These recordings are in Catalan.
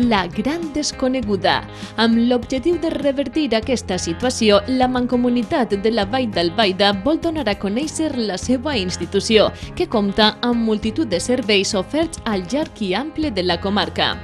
la gran desconeguda. Amb l'objectiu de revertir aquesta situació, la Mancomunitat de la Vall d'Albaida vol donar a conèixer la seva institució, que compta amb multitud de serveis oferts al llarg i ample de la comarca.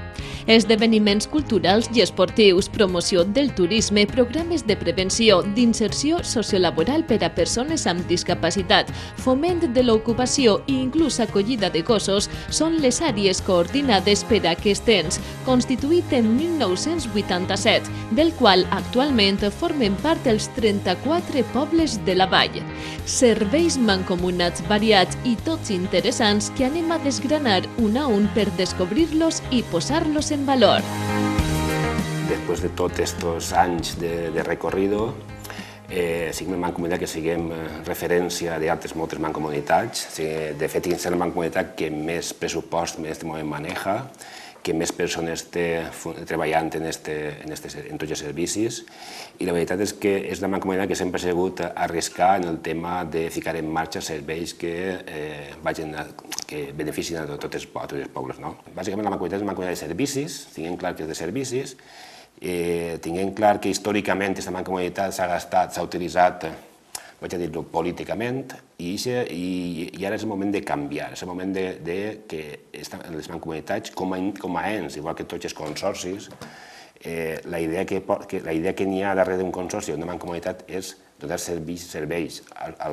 Esdeveniments culturals i esportius, promoció del turisme, programes de prevenció, d'inserció sociolaboral per a persones amb discapacitat, foment de l'ocupació i inclús acollida de gossos són les àrees coordinades per a aquest ens, constituït en 1987, del qual actualment formen part els 34 pobles de la vall. Serveis mancomunats variats i tots interessants que anem a desgranar un a un per descobrir-los i posar-los en valor. Después de tots estos anys de recorrido, siguem una mancomunitat que siguem referència d'altres moltes mancomunitats. De fet, és la mancomunitat que més pressupost en aquest moment maneja, que més persones té treballant en tots els servicis, i la veritat és que és una mancomunitat que sempre ha sigut arriscar en el tema de ficar en marxa serveis que beneficien a tots els pobles. Bàsicament la mancomunitat és una mancomunitat de servicis, tinguem clar que és de servicis, tinguem clar que històricament aquesta mancomunitat s'ha utilitzat, vaig a dir-ho, políticament, i ara és el moment de canviar, és el moment que les mancomunitats, com a ens, igual que tots els consorcis, la idea que n'hi ha darrere d'un consorci o d'una mancomunitat és donar serveis a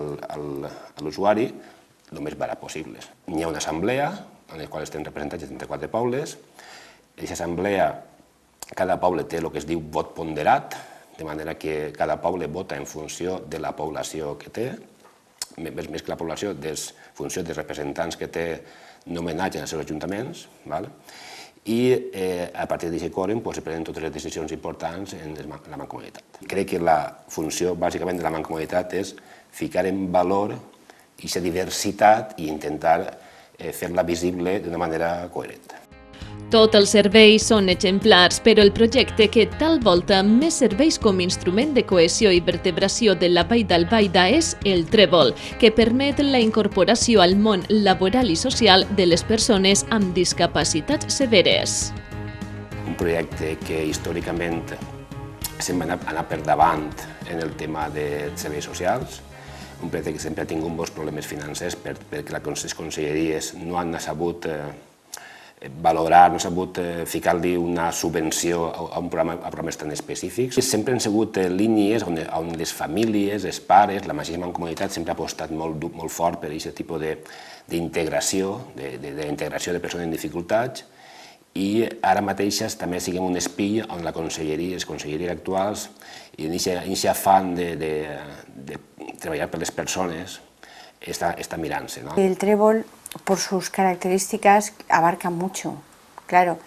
l'usuari el més barat possible. Hi ha una assemblea, en la qual estem representats 34 pobles. En aquesta assemblea, cada poble té el que es diu vot ponderat, de manera que cada poble vota en funció de la població que té, més que la població, en funció dels representants que té nomenats en els seus ajuntaments, i a partir d'aquest quòrum es prenen totes les decisions importants en la mancomunitat. Crec que la funció bàsicament de la mancomunitat és ficar en valor aquesta diversitat i intentar fer-la visible d'una manera coherent. Tots els serveis són exemplars, però el projecte que tal volta més serveis com instrument de cohesió i vertebració de la Vall d'Albaida és el Trèvol, que permet la incorporació al món laboral i social de les persones amb discapacitats severes. Un projecte que històricament sempre ha anat per davant en el tema de serveis socials, un projecte que sempre ha tingut molts problemes financers perquè les conselleries no han sabut valorar, no s'ha sabut ficar-li una subvenció a programes tan específics. Sempre han sigut línies on les famílies, els pares, la mateixa mancomunitat sempre ha apostat molt fort per aquest tipus d'integració, de persones amb dificultats, i ara mateixes també siguem un espill on la conselleria, les conselleries actuals, i en aquest afán de treballar per les persones, està mirant-se. El Trèvol, por sus características, abarca mucho. Claro,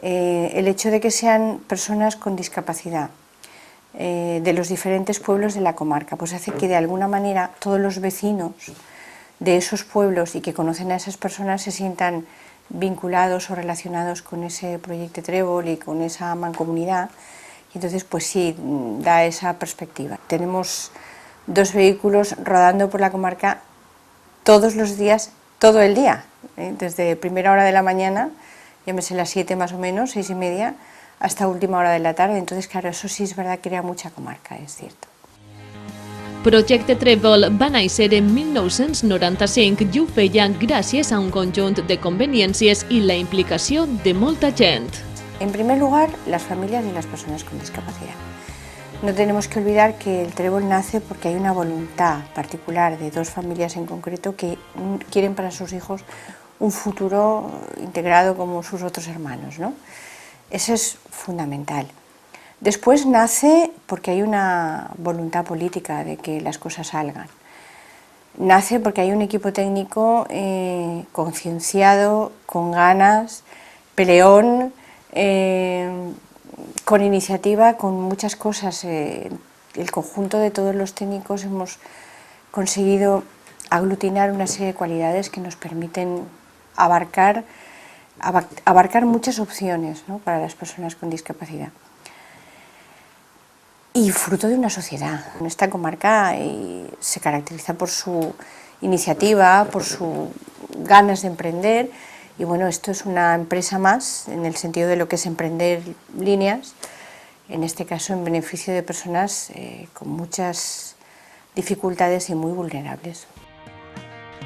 el hecho de que sean personas con discapacidad de los diferentes pueblos de la comarca, pues hace que de alguna manera todos los vecinos de esos pueblos y que conocen a esas personas se sientan vinculados o relacionados con ese proyecto Trèvol y con esa mancomunidad, y entonces pues sí, da esa perspectiva. Tenemos 2 vehículos rodando por la comarca todos los días, todo el día, desde primera hora de la mañana, llámese las 7 más o menos, 6:30, hasta última hora de la tarde. Entonces, claro, eso sí es verdad que crea mucha comarca, es cierto. Projecte Trèvol va néixer en 1995 i ho feia gràcies a un conjunt de conveniències i la implicació de molta gent. En primer lugar, las familias y las personas con discapacidad. No tenemos que olvidar que el Trèvol nace porque hay una voluntad particular de 2 familias en concreto que quieren para sus hijos un futuro integrado como sus otros hermanos, ¿no? Eso es fundamental. Después nace porque hay una voluntad política de que las cosas salgan. Nace porque hay un equipo técnico concienciado, con ganas, peleón, con iniciativa, con muchas cosas. El conjunto de todos los técnicos hemos conseguido aglutinar una serie de cualidades que nos permiten abarcar muchas opciones, ¿no?, para las personas con discapacidad. Y fruto de una sociedad. Esta comarca se caracteriza por su iniciativa, por sus ganas de emprender Y bueno, esto es una empresa más en el sentido de lo que es emprender líneas, en este caso en beneficio de personas con muchas dificultades y muy vulnerables.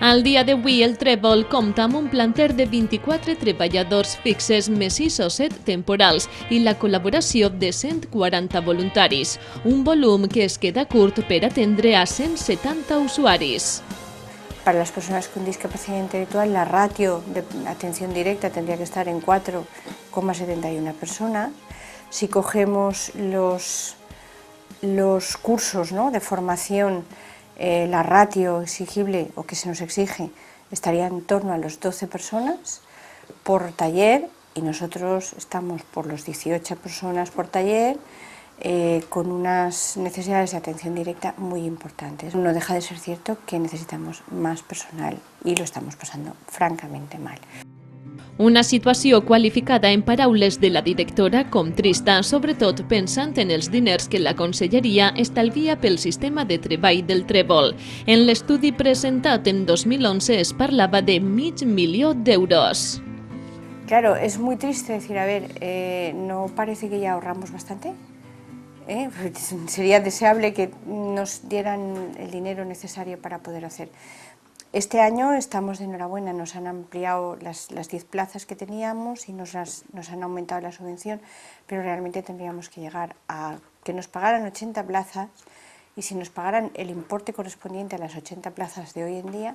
Al dia d'avui, el Trèvol compta amb un planter de 24 treballadors fixes, més 6 o 7 temporals i la col·laboració de 140 voluntaris, un volum que es queda curt per atendre a 170 usuaris. Para las personas con discapacidad intelectual, la ratio de atención directa tendría que estar en 4,71 personas. Si cogemos los cursos, ¿no?, de formación, la ratio exigible o que se nos exige estaría en torno a los 12 personas por taller, y nosotros estamos por los 18 personas por taller, con unas necesidades de atención directa muy importantes. No deja de ser cierto que necesitamos más personal y lo estamos pasando francamente mal. Una situació qualificada en paraules de la directora com trista, sobretot pensant en els diners que la Conselleria estalvia pel sistema de treball del Trèvol. En l'estudi presentat en 2011 es parlava de $500.000 d'euros. Claro, es muy triste decir, a ver, ¿no parece que ya ahorramos bastante? Sería deseable que nos dieran el dinero necesario para poder hacer. Este año estamos de enhorabuena, nos han ampliado las 10 plazas que teníamos y nos han aumentado la subvención, pero realmente tendríamos que llegar a que nos pagaran 80 plazas, y si nos pagaran el importe correspondiente a las 80 plazas de hoy en día,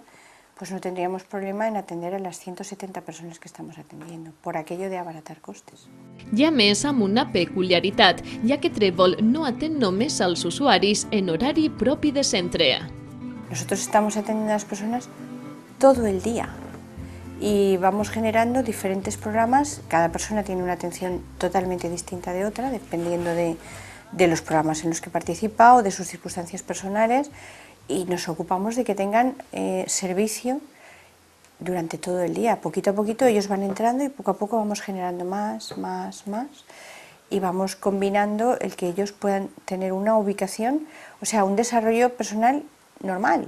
pues no tendríamos problema en atender a las 170 personas que estamos atendiendo, por aquello de abaratar costes. Hi ha més amb una peculiaritat, ja que Trèvol no atén només als usuaris en horari propi de centre. Nosotros estamos atendiendo a las personas todo el día y vamos generando diferentes programas. Cada persona tiene una atención totalmente distinta de otra, dependiendo de los programas en los que participa o de sus circunstancias personales, y nos ocupamos de que tengan servicio durante todo el día. Poquito a poquito ellos van entrando y poco a poco vamos generando más, y vamos combinando el que ellos puedan tener una ubicación, o sea, un desarrollo personal normal.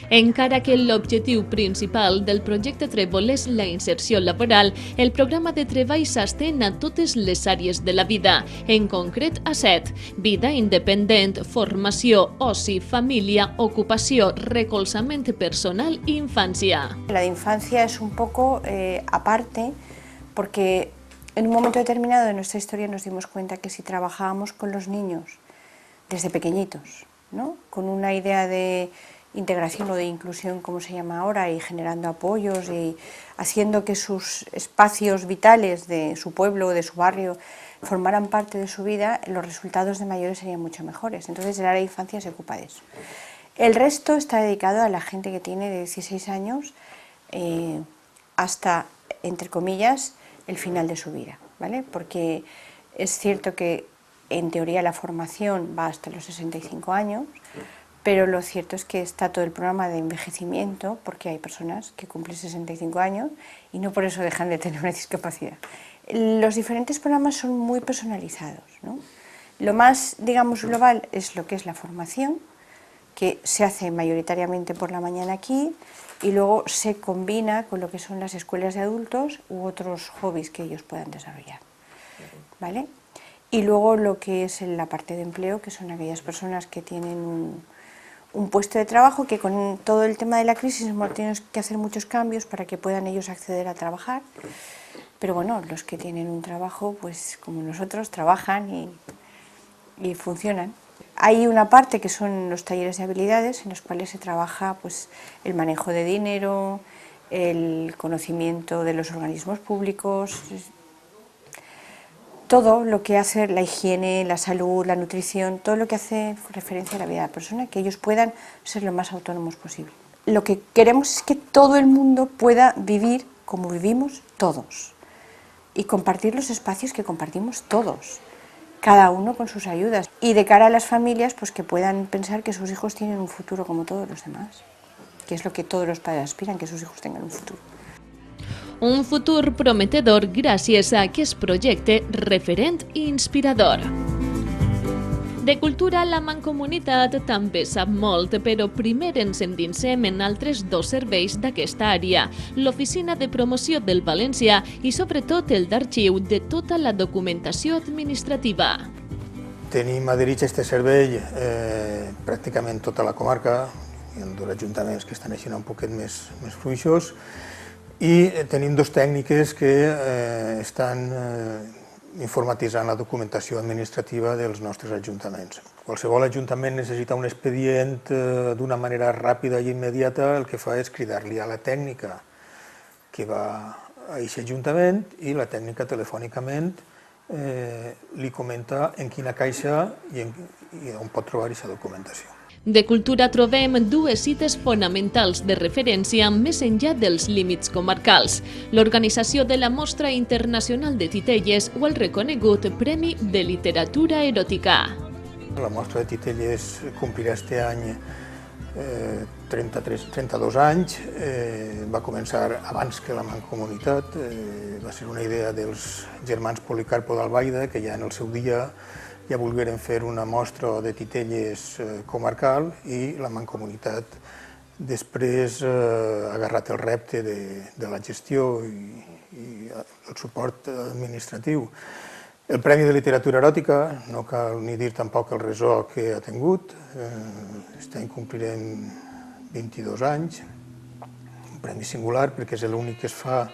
Encara que l'objectiu principal del projecte Trèvol és la inserció laboral, el programa de treball s'estén a totes les àrees de la vida, en concret a 7: vida independent, formació, oci, família, ocupació, recolzament personal i infància. La de infancia es un poco aparte, porque en un momento determinado de nuestra historia nos dimos cuenta que si trabajábamos con los niños desde pequeñitos, ¿no?, con una idea de integración o de inclusión, como se llama ahora, y generando apoyos y haciendo que sus espacios vitales de su pueblo o de su barrio formaran parte de su vida, los resultados de mayores serían mucho mejores. Entonces el área de infancia se ocupa de eso. El resto está dedicado a la gente que tiene de 16 años hasta, entre comillas, el final de su vida, ¿vale? Porque es cierto que en teoría la formación va hasta los 65 años, pero lo cierto es que está todo el programa de envejecimiento, porque hay personas que cumplen 65 años y no por eso dejan de tener una discapacidad. Los diferentes programas son muy personalizados, ¿no? Lo más, digamos, global es lo que es la formación, que se hace mayoritariamente por la mañana aquí, y luego se combina con lo que son las escuelas de adultos u otros hobbies que ellos puedan desarrollar, ¿vale? Y luego lo que es la parte de empleo, que son aquellas personas que tienen un puesto de trabajo, que con todo el tema de la crisis hemos tenido que hacer muchos cambios para que puedan ellos acceder a trabajar, pero bueno, los que tienen un trabajo, pues como nosotros, trabajan y funcionan. Hay una parte que son los talleres de habilidades, en los cuales se trabaja pues el manejo de dinero, el conocimiento de los organismos públicos, todo lo que hace la higiene, la salud, la nutrición, todo lo que hace referencia a la vida de la persona, que ellos puedan ser lo más autónomos posible. Lo que queremos es que todo el mundo pueda vivir como vivimos todos y compartir los espacios que compartimos todos, cada uno con sus ayudas, y de cara a las familias, pues que puedan pensar que sus hijos tienen un futuro como todos los demás, que es lo que todos los padres aspiran, que sus hijos tengan un futuro. Un futur prometedor gràcies a aquest projecte referent i inspirador. De cultura, la Mancomunitat també sap molt, però primer ens endinsem en altres dos serveis d'aquesta àrea, l'Oficina de Promoció del Valencià i sobretot el d'arxiu de tota la documentació administrativa. Tenim adherits a aquest servei pràcticament tota la comarca, hi ha dos ajuntaments que estan així un poquet més fluixos, i tenim dos tècniques que estan informatitzant la documentació administrativa dels nostres ajuntaments. Qualsevol ajuntament necessita un expedient d'una manera ràpida i immediata, el que fa és cridar-li a la tècnica que va a aquest ajuntament i la tècnica telefònicament li comenta en quina caixa i on pot trobar aquesta documentació. De cultura trobem dues cites fonamentals de referència més enllà dels límits comarcals. L'organització de la Mostra Internacional de Titelles o el reconegut Premi de Literatura Eròtica. La Mostra de Titelles complirà este any 32 anys, va començar abans que la Mancomunitat, va ser una idea dels germans Policarpo d'Albaida, que ja en el seu dia ja volgueren fer una mostra de titelles comarcal i la Mancomunitat després ha agarrat el repte de la gestió i el suport administratiu. El Premi de Literatura Eròtica, no cal ni dir tampoc el ressò que ha tingut, aquest any complirem 22 anys, un premi singular perquè és l'únic que es fa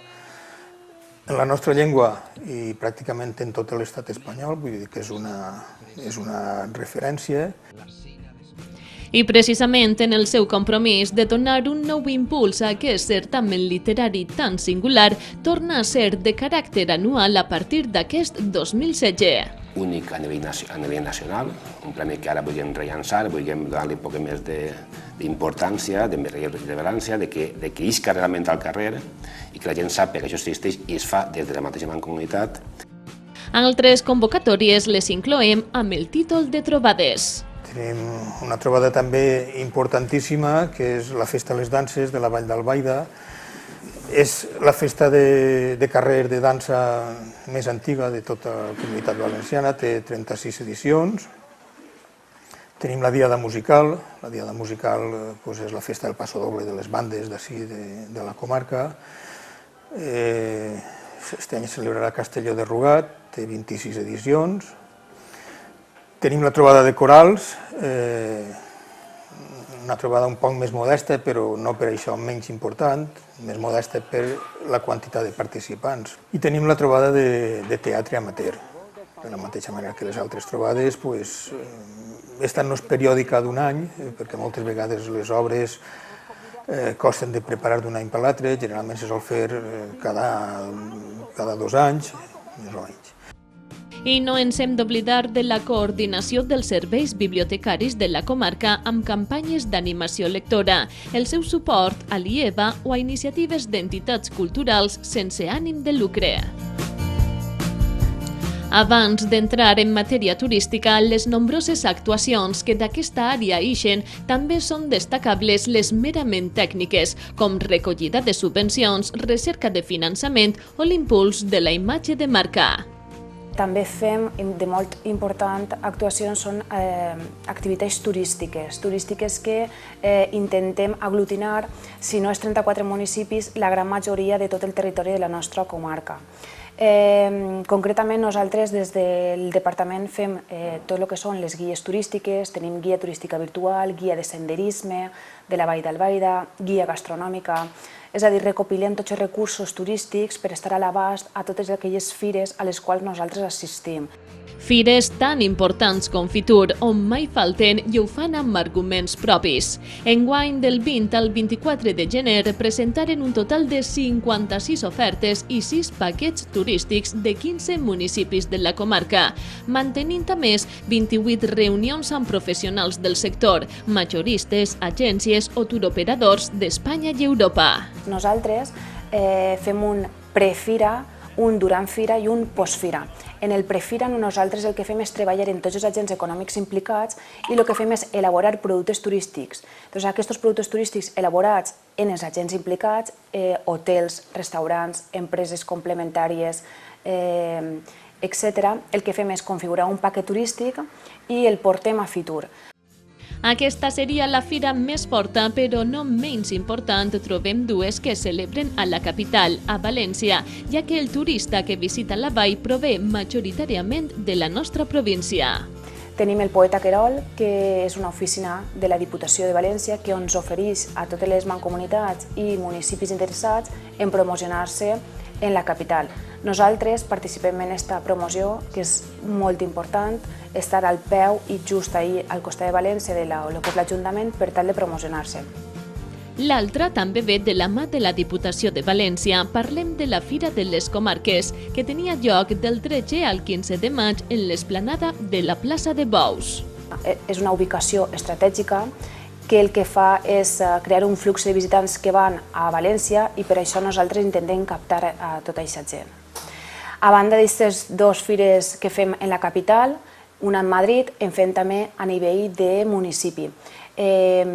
en la nostra llengua i pràcticament en tot l'estat espanyol, vull dir que és una referència. I precisament en el seu compromís de donar un nou impuls a aquest certamen literari tan singular, torna a ser de caràcter anual a partir d'aquest 2016. Únic a nivell nacional, un premi que ara volem rellançar, volem donar-li un poc més d'importància, de més rellevància, de que isca realment al carrer i que la gent sap que això existeix i es fa des de la mateixa Mancomunitat. Altres convocatòries les incloem amb el títol de trobades. Tenim una trobada també importantíssima, que és la Festa de les Danses de la Vall d'Albaida. És la festa de carrer de dansa més antiga de tota la Comunitat Valenciana, té 36 edicions. Tenim la Diada Musical, la Diada Musical és la festa del passo doble de les bandes d'ací, de la comarca. Aquest any es celebrarà a Castelló de Rugat, té 26 edicions. Tenim la trobada de corals, una trobada un poc més modesta, però no per això menys important, més modesta per la quantitat de participants. I tenim la trobada de teatre amateur. De la mateixa manera que les altres trobades, aquesta no és periòdica d'un any, perquè moltes vegades les obres costen de preparar d'un any per l'altre, generalment se sol fer cada 2 anys, més o menys. I no ens hem d'oblidar de la coordinació dels serveis bibliotecaris de la comarca amb campanyes d'animació lectora, el seu suport a l'IEVA o a iniciatives d'entitats culturals sense ànim de lucre. Abans d'entrar en matèria turística, les nombroses actuacions que d'aquesta àrea ixen també són destacables les merament tècniques, com recollida de subvencions, recerca de finançament o l'impuls de la imatge de marca. També fem, de molt important, actuacions són activitats turístiques que intentem aglutinar, si no és 34 municipis, la gran majoria de tot el territori de la nostra comarca. Concretament, nosaltres des del departament fem tot el que són les guies turístiques, tenim guia turística virtual, guia de senderisme de la Vall d'Albaida, guia gastronòmica, és a dir, recopilem tots els recursos turístics per estar a l'abast a totes aquelles fires a les quals nosaltres assistim. Fires tan importants com Fitur, on mai falten i ho fan amb arguments propis. Enguany, del 20 al 24 de gener, presentaren un total de 56 ofertes i 6 paquets turístics de 15 municipis de la comarca, mantenint a més 28 reunions amb professionals del sector, majoristes, agències o turoperadors d'Espanya i Europa. Nosaltres fem un prefira, un durant fira i un postfira. En el prefira nosaltres el que fem és treballar en tots els agents econòmics implicats i el que fem és elaborar productes turístics. Doncs aquests productes turístics elaborats en els agents implicats, hotels, restaurants, empreses complementàries, etc., el que fem és configurar un paquet turístic i el portem a Fitur. Aquesta seria la fira més forta, però no menys important, trobem dues que es celebren a la capital, a València, ja que el turista que visita la vall prové majoritàriament de la nostra província. Tenim el Poeta Querol, que és una oficina de la Diputació de València que ens ofereix a totes les mancomunitats i municipis interessats en promocionar-se en la capital. Nosaltres participem en aquesta promoció, que és molt important, estar al peu i just ahir al costat de València de lo que és l'Ajuntament per tal de promocionar-se. L'altra també ve de la mà de la Diputació de València. Parlem de la Fira de les Comarques, que tenia lloc del 13 al 15 de maig en l'esplanada de la plaça de Bous. És una ubicació estratègica que el que fa és crear un flux de visitants que van a València i per això nosaltres intentem captar a tota aquesta gent. A banda d'aquestes dues fires que fem en la capital, una en Madrid, en fem també a nivell de municipi.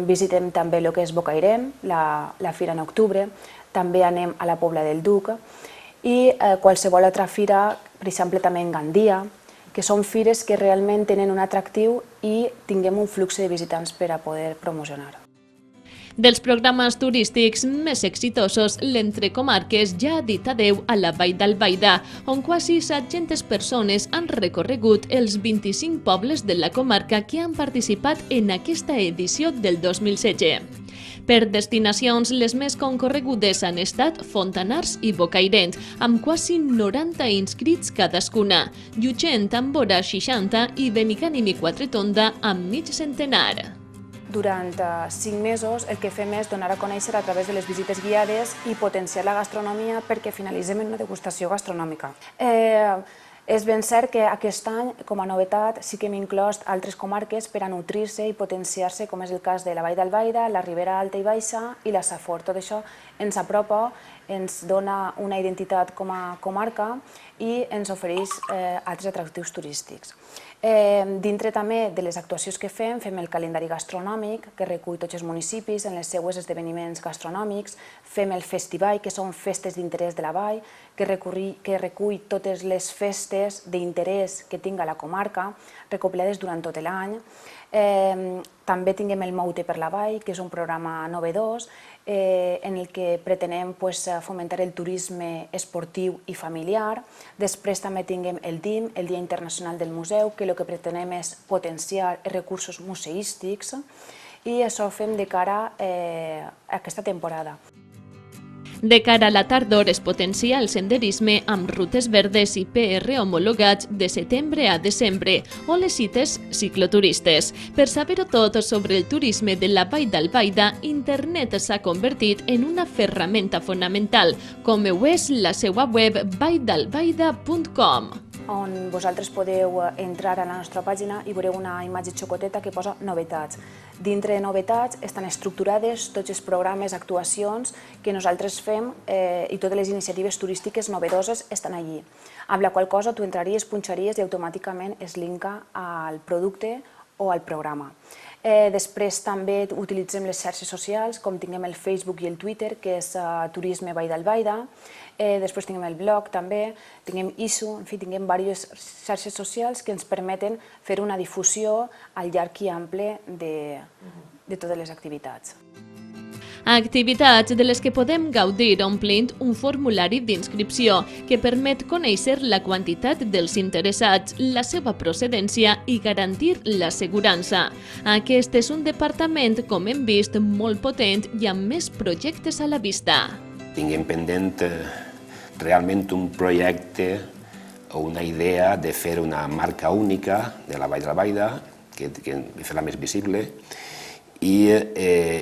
Visitem també el que és Bocairent, la fira en octubre, també anem a la Pobla del Duc i qualsevol altra fira, per exemple també en Gandia, que són fires que realment tenen un atractiu i tinguem un flux de visitants per a poder promocionar. Dels programes turístics més exitosos, l'Entrecomarques ja ha dit adeu a la Vall d'Albaida, on quasi 700 persones han recorregut els 25 pobles de la comarca que han participat en aquesta edició del 2016. Per destinacions, les més concorregudes han estat Fontanars i Bocairent, amb quasi 90 inscrits cadascuna, Llutxent amb vora 60 i Benicànim i Quatretonda amb mig centenar. Durant 5 mesos el que fem és donar a conèixer a través de les visites guiades i potenciar la gastronomia perquè finalitzem en una degustació gastronòmica. És ben cert que aquest any, com a novetat, sí que hem inclòs altres comarques per a nutrir-se i potenciar-se, com és el cas de la Vall d'Albaida, la Ribera Alta i Baixa i la Safor. Tot això ens apropa, ens dona una identitat com a comarca i ens ofereix altres atractius turístics. Dintre també de les actuacions que fem el calendari gastronòmic, que recull tots els municipis en els seus esdeveniments gastronòmics, fem el Festivall, que són festes d'interès de la vall, que recull totes les festes d'interès que tinga la comarca, recopilades durant tot l'any. També tinguem el Moute per la Vall, que és un programa novedós, en el que pretenem fomentar el turisme esportiu i familiar. Després també tinguem el DIM, el Dia Internacional del Museu, que el que pretenem és potenciar els recursos museístics i això ho fem de cara a aquesta temporada. De cara a la tardor es potencia el senderisme amb rutes verdes i PR homologats de setembre a desembre o les cites cicloturistes. Per saber-ho tot sobre el turisme de la Vall d'Albaida, internet s'ha convertit en una ferramenta fonamental, com ho és la seva web valldalbaida.com. on vosaltres podeu entrar a la nostra pàgina i veureu una imatge xocoteta que posa novetats. Dintre de novetats estan estructurades tots els programes, actuacions que nosaltres fem i totes les iniciatives turístiques novedoses estan allí. Amb la qual cosa tu entraries, punxaries i automàticament es linka al producte o al programa. Després també utilitzem les xarxes socials, com tinguem el Facebook i el Twitter, que és Turisme Vall d'Albaida. Després tinguem el blog també, tinguem ISU, en fi, tinguem diverses xarxes socials que ens permeten fer una difusió al llarg i ample de totes les activitats. Activitats de les que podem gaudir omplint un formulari d'inscripció que permet conèixer la quantitat dels interessats, la seva procedència i garantir l'assegurança. Aquest és un departament, com hem vist, molt potent i amb més projectes a la vista. Tinguem pendent realment un projecte o una idea de fer una marca única de la Vall d'Albaida, que fer-la més visible, i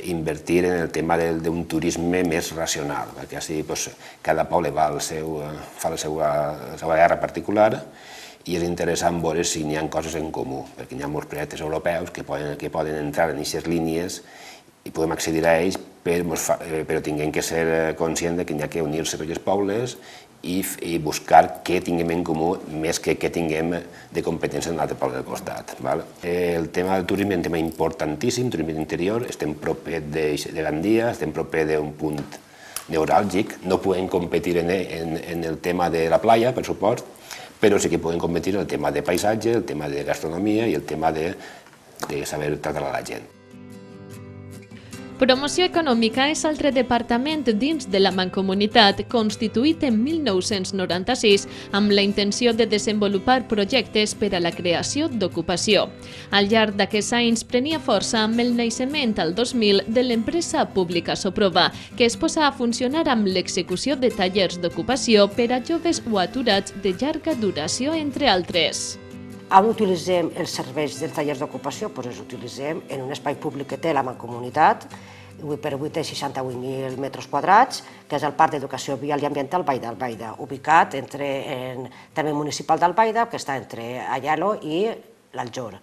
invertir en el tema d'un turisme més racional, perquè així cada poble fa la seva guerra particular i és interessant veure si n'hi ha coses en comú, perquè hi ha molts projectes europeus que poden entrar en aquestes línies i podem accedir a ells, però tinguem que ser conscients que hi ha que unir-se tots els pobles i buscar què tinguem en comú més que què tinguem de competència en l'altre poble del costat. El tema del turisme és un tema importantíssim, turisme d'interior, estem proper de Gandia, estem proper d'un punt neuràlgic, no podem competir en el tema de la playa, per supost, però sí que poden competir el tema de paisatge, el tema de gastronomia i el tema de saber tratar a la gent. Promoció Econòmica és altre departament dins de la Mancomunitat, constituït en 1996 amb la intenció de desenvolupar projectes per a la creació d'ocupació. Al llarg d'aquests anys prenia força amb el naixement al 2000 de l'empresa pública Soprova, que es posa a funcionar amb l'execució de tallers d'ocupació per a joves o aturats de llarga duració, entre altres. On utilitzem els serveis dels tallers d'ocupació? Els utilitzem en un espai públic que té la Mancomunitat, 8x8 té 68.000 metres quadrats, que és el Parc d'Educació Vial i Ambiental Vall d'Albaida, ubicat en terme municipal d'Albaida, que està entre Aielo i l'Aljor.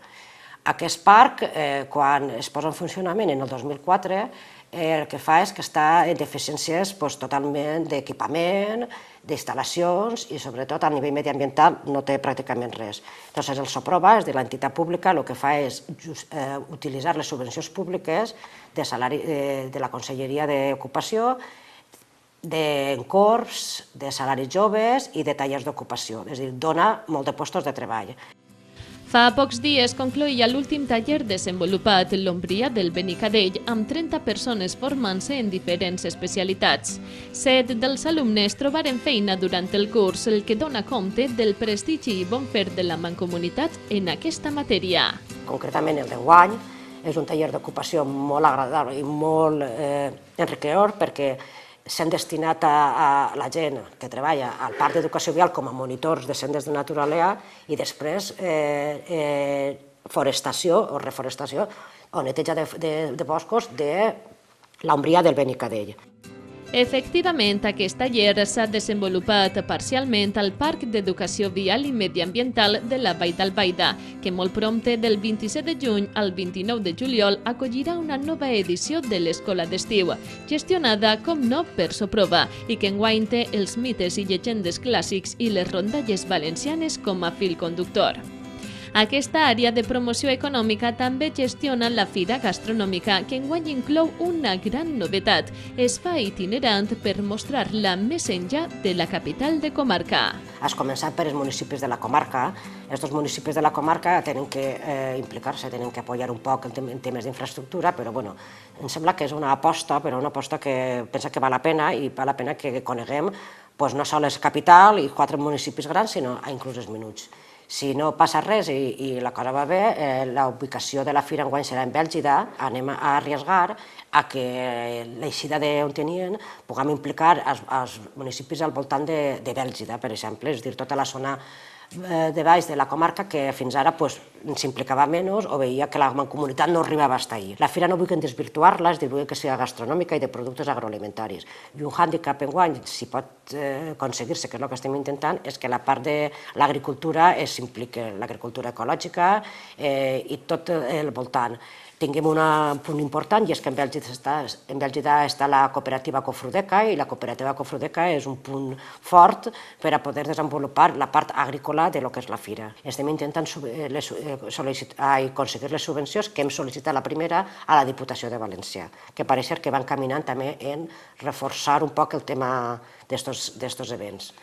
Aquest parc, quan es posa en funcionament en el 2004, el que fa és que està en deficiències totalment d'equipament, d'instal·lacions i sobretot a nivell mediambiental no té pràcticament res. Llavors el Soprova, de l'entitat pública, el que fa és utilitzar les subvencions públiques de la Conselleria d'Ocupació, d'encorps, de salaris joves i de tallers d'ocupació, és a dir, dona molt de llocs de treball. Fa pocs dies concloïa l'últim taller desenvolupat, l'Ombria del Benicadell, amb 30 persones formant-se en diferents especialitats. 7 dels alumnes trobaren feina durant el curs, el que dona compte del prestigi i bon fer de la Mancomunitat en aquesta matèria. Concretament el d'enguany és un taller d'ocupació molt agradable i molt enriquidor perquè s'han destinat a la gent que treballa al Parc d'Educació Vial com a monitors de sendes de naturalesa i després forestació o reforestació o neteja de boscos de l'Ombria del Benicadell. Efectivament, aquest taller s'ha desenvolupat parcialment al Parc d'Educació Vial i Mediambiental de la Vall d'Albaida, que molt prompte del 27 de juny al 29 de juliol acollirà una nova edició de l'Escola d'Estiu, gestionada, com no, per Soprova, i que enguany té els mites i llegendes clàssics i les rondalles valencianes com a fil conductor. Aquesta àrea de promoció econòmica també gestiona la Fira Gastronòmica, que enguany inclou una gran novetat. Es fa itinerant per mostrar-la més enllà de la capital de comarca. Has començat per els municipis de la comarca. Estos municipis de la comarca tenen que implicar-se, tenen que apoyar un poc en temes d'infraestructura, però bueno, em sembla que és una aposta, però una aposta que pensa que val la pena i val la pena que coneguem no sols capital i 4 municipis grans, sinó inclús els menuts. Si no passa res i la cosa va bé, la ubicació de la fira enguany serà en Bèlgida, anem a arriesgar a que l'eixida d'on tenien puguem implicar els municipis al voltant de Bèlgida, per exemple, és a dir, tota la zona de baix de la comarca que fins ara s'implicava menys o veia que la mancomunitat no arribava fins ahí. La fira no vull desvirtuar-la, és a dir, vull que sigui gastronòmica i de productes agroalimentaris. I un hàndicap enguany, si pot aconseguir-se, que és el que estem intentant, és que la part de l'agricultura s'impliqui, l'agricultura ecològica i tot el voltant. Tinguem un punt important i és que en Bèlgida està la cooperativa Cofrudeca i la cooperativa Cofrudeca és un punt fort per a poder desenvolupar la part agrícola de lo que és la fira. Estem intentant aconseguir les subvencions que hem sol·licitat la primera a la Diputació de València, que pareix que van caminant també en reforçar un poc el tema d'estos events.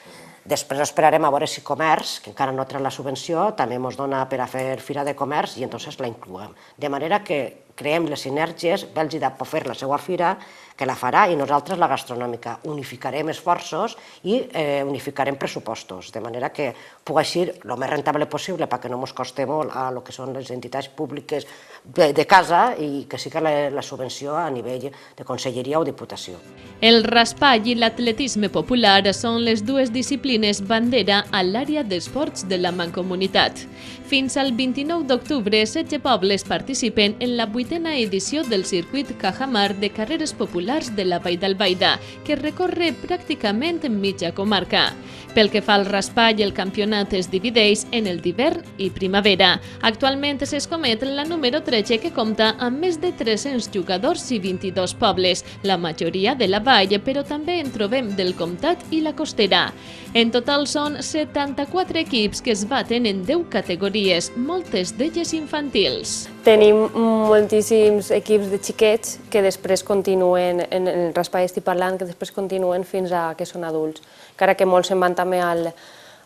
Després esperarem a veure si Comerç, que encara no ha tret la subvenció, també ens dona per a fer fira de comerç i llavors la incloem. De manera que creem les sinergies, Bèlgida pot fer la seva fira, que la farà, i nosaltres la gastronòmica. Unificarem esforços i unificarem pressupostos, de manera que pugui ser el més rentable possible perquè no ens costi molt a lo que són les entitats públiques de casa i que sigui la subvenció a nivell de conselleria o diputació. El raspall i l'atletisme popular són les dues disciplines bandera a l'àrea d'esports de la Mancomunitat. Fins al 29 d'octubre, 16 pobles participen en la 8a edició del circuit Cajamar de carreres populars de la Vall d'Albaida, que recorre pràcticament mitja comarca. Pel que fa al raspall, el campionat es divideix en el d'hivern i primavera. Actualment s'escomet la número 13, que compta amb més de 300 jugadors i 22 pobles, la majoria de la vall, però també en trobem del Comtat i la Costera. En total són 74 equips que es baten en 10 categories, moltes d'elles infantils. Tenim moltíssims equips de xiquets que després continuen, en el raspall estic parlant, que després continuen fins a que són adults. Encara que molts se'n van també al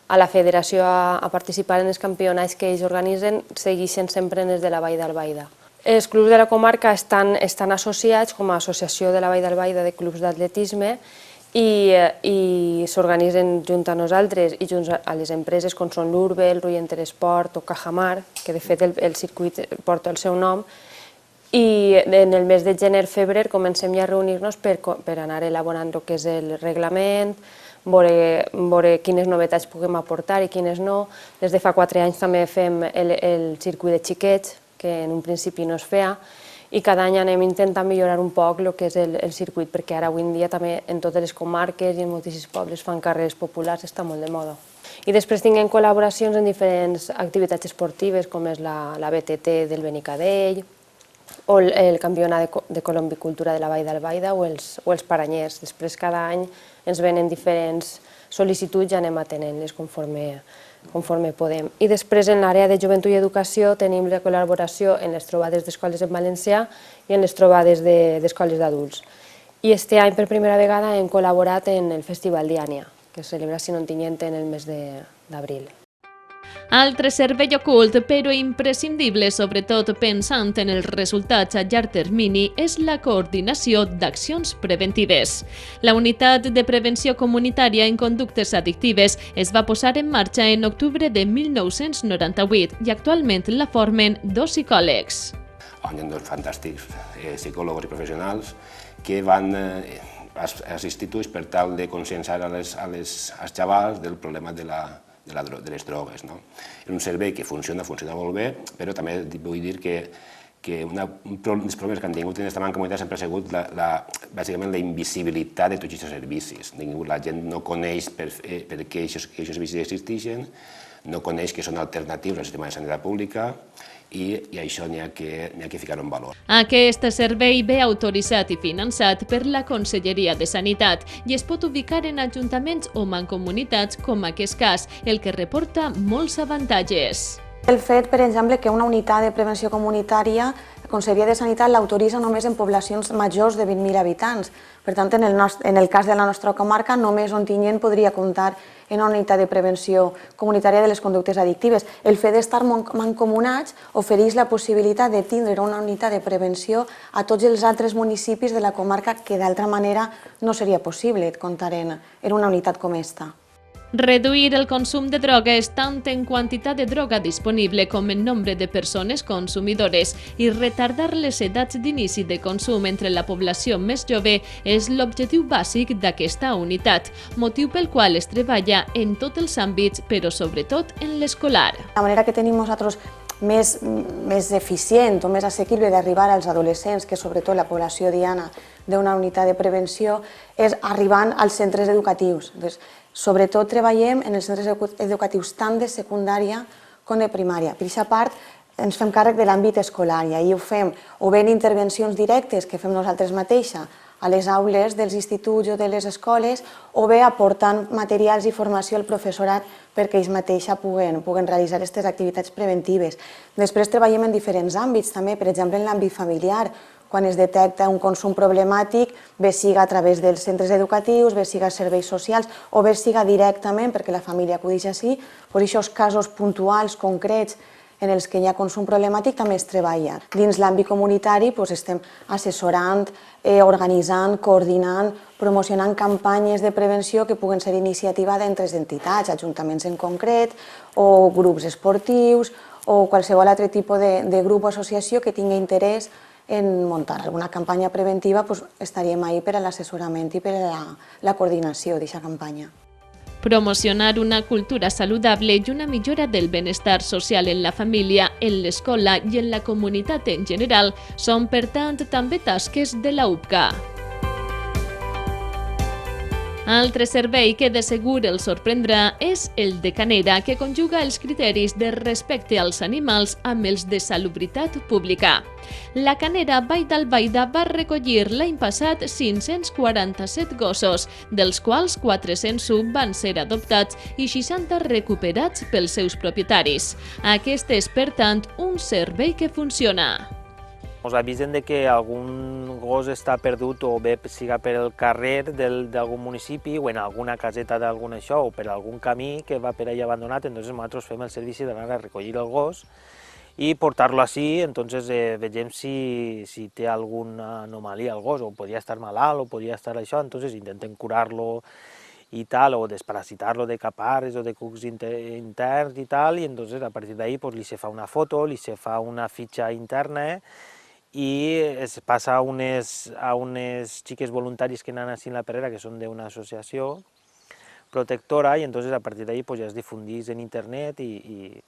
a la federació a participar en els campionats que ells organitzen, segueixen sempre en els de la Vall d'Albaida. Els clubs de la comarca estan associats com a associació de la Vall d'Albaida de clubs d'atletisme i s'organitzen junt a nosaltres i junt a les empreses com són l'Urbe, el Ruy Interesport o Cajamar, que de fet el circuit porta el seu nom, i en el mes de gener-febrer comencem ja a reunir-nos per anar elaborant el que és el reglament, veure quines novetats puguem aportar i quines no. Des de fa 4 anys també fem el circuit de xiquets, que en un principi no es feia, i cada any anem intentant millorar un poc el que és el circuit, perquè ara avui en dia també en totes les comarques i en moltíssims pobles fan carreres populars, està molt de moda. I després tinguem col·laboracions en diferents activitats esportives, com és la BTT del Benicadell, o el campionat de colombicultura de la Vall d'Albaida o els paranyers. Després cada any ens venen diferents sol·licituds i anem atenent-les conforme podem. I després en l'àrea de joventut i educació tenim la col·laboració en les trobades d'escoles en valencià i en les trobades d'escoles d'adults. I este any per primera vegada hem col·laborat en el Festival Diània, que es celebra a Sinontinyent en el mes d'abril. Altre servei ocult, però imprescindible, sobretot pensant en els resultats a llarg termini, és la coordinació d'accions preventives. La Unitat de Prevenció Comunitària en Conductes Addictives es va posar en marxa en octubre de 1998 i actualment la formen 2 psicòlegs. Hi ha 2 fantàstics psicòlegs i professionals que van als instituts per tal de conscienciar als xavals del problema de les drogues. És un servei que funciona molt bé, però també vull dir que un dels problemes que han tingut en aquesta mancomunitat sempre ha sigut bàsicament la invisibilitat de tots aquests servicis. La gent no coneix per què aquests servicis existeixen, no coneix que són alternatius al sistema de sanitat pública i això n'hi ha que ficar en valor. Aquest servei ve autoritzat i finançat per la Conselleria de Sanitat i es pot ubicar en ajuntaments o mancomunitats com aquest cas, el que reporta molts avantatges. El fet, per exemple, que una unitat de prevenció comunitària, la Conselleria de Sanitat l'autoritza només en poblacions majors de 20.000 habitants. Per tant, en el cas de la nostra comarca, només Ontinyent podria comptar en una unitat de prevenció comunitària de les conductes addictives. El fet d'estar mancomunats ofereix la possibilitat de tindre una unitat de prevenció a tots els altres municipis de la comarca que d'altra manera no seria possible comptar en una unitat com aquesta. Reduir el consum de drogues tant en quantitat de droga disponible com en nombre de persones consumidores i retardar les edats d'inici de consum entre la població més jove és l'objectiu bàsic d'aquesta unitat, motiu pel qual es treballa en tots els àmbits, però sobretot en l'escolar. La manera que tenim nosaltres més eficient o més assequible d'arribar als adolescents, que és sobretot la població diana d'una unitat de prevenció, és arribant als centres educatius. Sobretot treballem en els centres educatius tant de secundària com de primària. Per aquesta part ens fem càrrec de l'àmbit escolar i ahir ho fem o bé en intervencions directes que fem nosaltres mateixa a les aules dels instituts o de les escoles o bé aportant materials i formació al professorat perquè ells mateixa puguen realitzar aquestes activitats preventives. Després treballem en diferents àmbits també, per exemple en l'àmbit familiar, quan es detecta un consum problemàtic, bé siga a través dels centres educatius, bé siga serveis socials o bé siga directament perquè la família acudeix així, per aquests casos puntuals, concrets, en els que hi ha consum problemàtic també es treballa. Dins l'àmbit comunitari estem assessorant, organitzant, coordinant, promocionant campanyes de prevenció que puguen ser iniciativa d'entre entitats, ajuntaments en concret, o grups esportius, o qualsevol altre tipus de grup o associació que tingui interès en muntar alguna campanya preventiva, estaríem ahí per a l'assessorament i per a la coordinació d'aquesta campanya. Promocionar una cultura saludable i una millora del benestar social en la família, en l'escola i en la comunitat en general són, per tant, també tasques de la UPCA. Altre servei que de segur el sorprendrà és el de Canera, que conjuga els criteris de respecte als animals amb els de salubritat pública. La Canera Vall d'Albaida va recollir l'any passat 547 gossos, dels quals 401 van ser adoptats i 60 recuperats pels seus propietaris. Aquest és, per tant, un servei que funciona. Ens avisen que algun gos està perdut o bé siga per el carrer d'algun municipi o en alguna caseta d'algun això o per algun camí que va per allà abandonat, entonces nosaltres fem el servici d'anar a recollir el gos i portar-lo així, entonces vegem si té alguna anomalia el gos, o podria estar malalt o podria estar això, entonces intentem curar-lo y tal, o desparasitarlo de capares o de cucs interns y tal, y entonces a partir de ahí pues li se fa una foto, li se fa una fitxa interna i es passa a unes xiques voluntaris que anan així en la perrera, que són d'una associació protectora, i entonces a partir d'ahí pues ja es difundís en internet i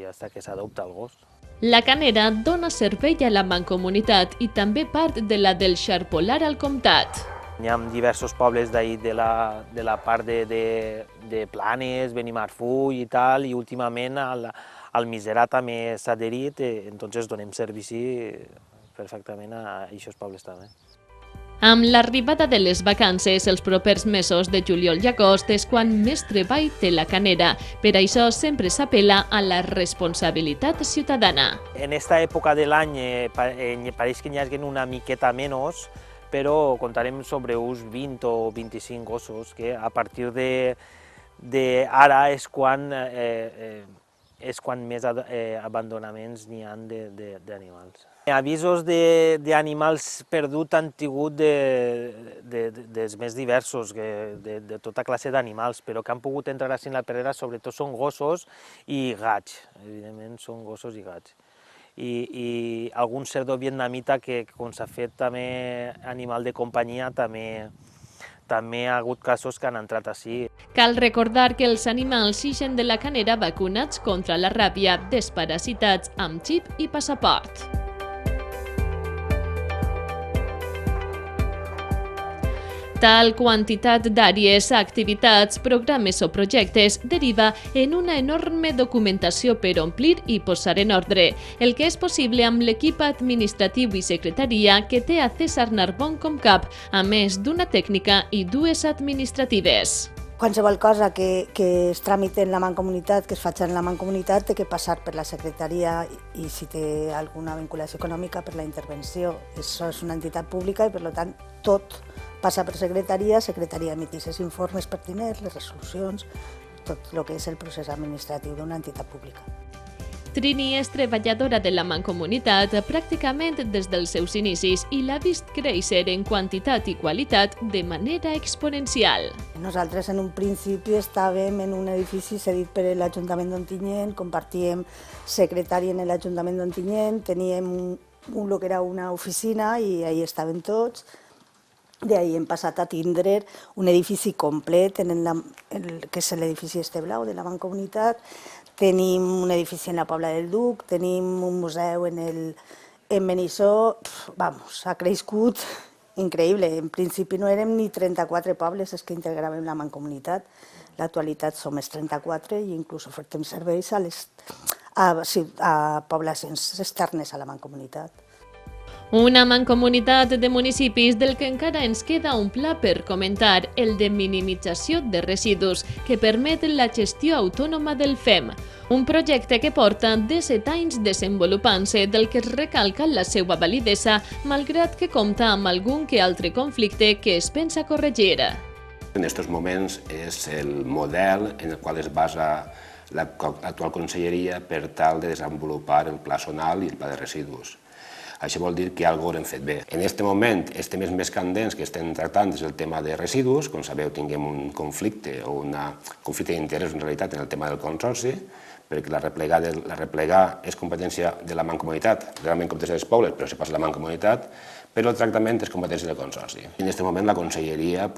hasta que s'adopta el gos. La Canera dona servei a la Mancomunitat i també part de la del Xarpolar al Comtat. Hi ha diversos pobles d'ahir de la part de Planes, Benimarfull i tal, i últimament al Miserà també s'ha adherit, entonces donem servici perfectament a aquests pobles també. Amb l'arribada de les vacances, els propers mesos de juliol i agost és quan més treball té la Canera. Per això sempre s'apel·la a la responsabilitat ciutadana. En esta època de l'any pareix que n'hi hagi una miqueta menys, però comptarem sobre uns 20 o 25 gossos, que a partir d'ara és quan més abandonaments n'hi ha d'animals. Avisos d'animals perduts han tingut dels més diversos, de tota classe d'animals, però que han pogut entrar així en la perrera sobretot són gossos i gats, evidentment són gossos i gats. I algun cerdó vietnamita que, com s'ha fet també animal de companyia, també hi ha hagut casos que han entrat així. Cal recordar que els animals ixen de la Canera vacunats contra la ràbia, desparasitats amb xip i passaport. Tal quantitat d'àrees, activitats, programes o projectes deriva en una enorme documentació per omplir i posar en ordre, el que és possible amb l'equip administratiu i secretaria que té a César Narbon com cap, a més d'una tècnica i dues administratives. Qualsevol cosa que es tramiti en la Mancomunitat, que es faci en la Mancomunitat, té que passar per la secretaria i si té alguna vinculació econòmica per la intervenció. Això és una entitat pública i per tant tot passa per secretaria emetís els informes pertinents, les resolucions, tot el que és el procés administratiu d'una entitat pública. Trini és treballadora de la Mancomunitat pràcticament des dels seus inicis i l'ha vist créixer en quantitat i qualitat de manera exponencial. Nosaltres en un principi estàvem en un edifici cedit per l'Ajuntament d'Ontinyent, compartíem secretari en l'Ajuntament d'Ontinyent, teníem el que era una oficina i allà estàvem tots. D'ahir hem passat a tindre un edifici complet, que és l'edifici Esteblau de la Mancomunitat, tenim un edifici en la Pobla del Duc, tenim un museu en Benissó, ha crescut increïble. En principi no érem ni 34 pobles els que integràvem la Mancomunitat, en l'actualitat som els 34 i inclús ofertem serveis a poblacions externes a la Mancomunitat. Una mancomunitat de municipis del que encara ens queda un pla per comentar, el de minimització de residus, que permet la gestió autònoma del FEM. Un projecte que porta 17 anys desenvolupant-se, del que es recalca la seva validesa, malgrat que compta amb algun que altre conflicte que es pensa corregir. En aquests moments és el model en el qual es basa l'actual conselleria per tal de desenvolupar el pla zonal i el pla de residus. Això vol dir que alguna cosa hem fet bé. En aquest moment, els temes més candents que estem tractant és el tema de residus. Com sabeu, tinguem un conflicte o un conflicte d'interès en realitat en el tema del consorci, perquè la replegar és competència de la Mancomunitat, realment competència dels pobles, però se passa a la Mancomunitat, però el tractament és competència del consorci. En aquest moment la conselleria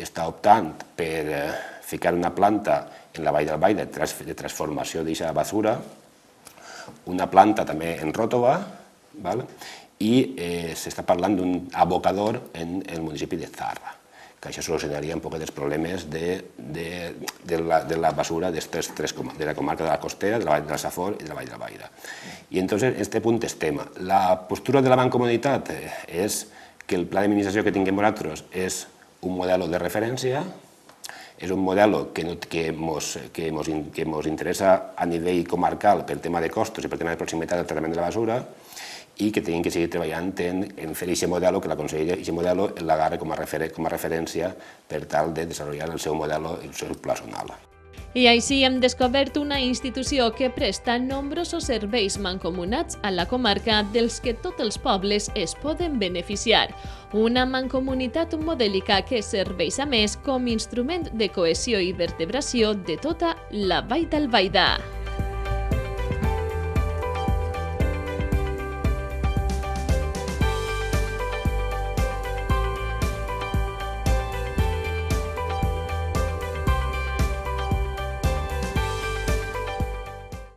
està optant per ficar una planta en la Vall d'Albaida de transformació d'aquesta basura, una planta també en Ròtova, i s'està parlant d'un abocador en el municipi de Zarra, que això solucionaria un poc els problemes de la basura de la comarca de la Costera, de la Vall del Safor i de la Vall d'Albaida. I entonces, en aquest punt estem. La postura de la Mancomunitat és que el pla de minimització que tinguem nosaltres és un model de referència, és un model que ens interessa a nivell comarcal per tema de costos i per tema de proximitat del tractament de la basura, i que tenen que seguir treballant en fer aquest model, que la conselleria aquest model l'agarra com a referència per tal de desenvolupar el seu model, el seu pla zonal. I així hem descobert una institució que presta nombrosos serveis mancomunats a la comarca dels que tots els pobles es poden beneficiar. Una mancomunitat modèlica que serveix a més com instrument de cohesió i vertebració de tota la Vall d'Albaida.